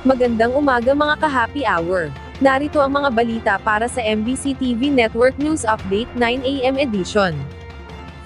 Magandang umaga mga ka-happy hour. Narito ang mga balita para sa MBC TV Network News Update 9 AM edition.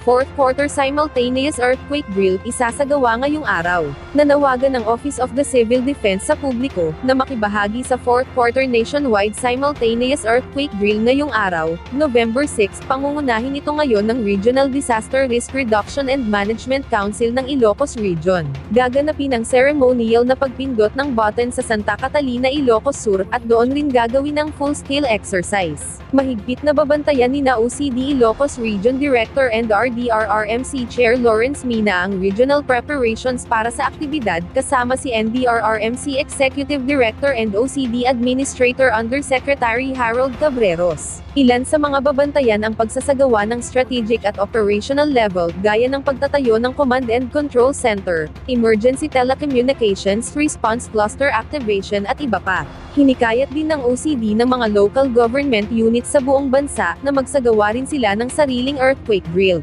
Fourth quarter simultaneous earthquake drill isasagawa ngayong araw. Nanawagan ng Office of the Civil Defense sa publiko na makibahagi sa fourth quarter nationwide simultaneous earthquake drill ngayong araw, November 6. Pangungunahin ito ngayon ng Regional Disaster Risk Reduction and Management Council ng Ilocos Region. Gaganapin ang ceremonial na pagpindot ng button sa Santa Catalina, Ilocos Sur, at doon rin gagawin ang full-scale exercise. Mahigpit na babantayan ni OCD Ilocos Region Director and NDRRMC Chair Lawrence Mina ang regional preparations para sa aktibidad, kasama si NDRRMC Executive Director and OCD Administrator Undersecretary Harold Cabreros. Ilan sa mga babantayan ang pagsasagawa ng strategic at operational level, gaya ng pagtatayo ng Command and Control Center, Emergency Telecommunications Response Cluster Activation at iba pa. Hinikayat din ng OCD ng mga local government units sa buong bansa na magsagawa rin sila ng sariling earthquake drill.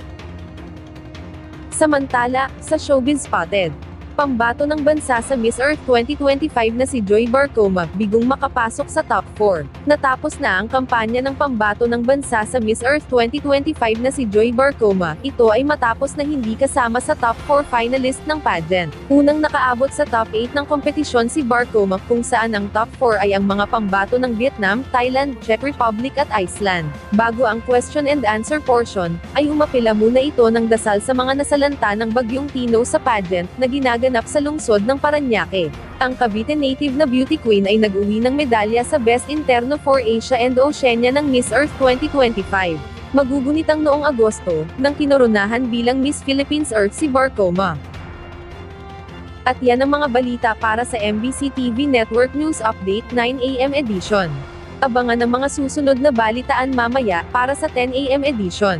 Samantala, sa Showbiz Spotted, pambato ng bansa sa Miss Earth 2025 na si Joy Barcoma, bigong makapasok sa top 4. Natapos na ang kampanya ng pambato ng bansa sa Miss Earth 2025 na si Joy Barcoma. Ito ay matapos na hindi kasama sa top 4 finalist ng pageant. Unang nakaabot sa top 8 ng kompetisyon si Barcoma, kung saan ang top 4 ay ang mga pambato ng Vietnam, Thailand, Czech Republic at Iceland. Bago ang question and answer portion, ay umapila muna ito ng dasal sa mga nasalanta ng Bagyong Tino sa pageant na ginaganap sa lungsod ng Parañaque. Ang Cavite native na beauty queen ay nag-uwi ng medalya sa Best Interno for Asia and Oceania ng Miss Earth 2025. Magugunitang noong Agosto, nang kinoronahan bilang Miss Philippines Earth si Barcoma. At yan ang mga balita para sa MBC TV Network News Update 9 AM edition. Abangan ang mga susunod na balitaan mamaya para sa 10 AM edition.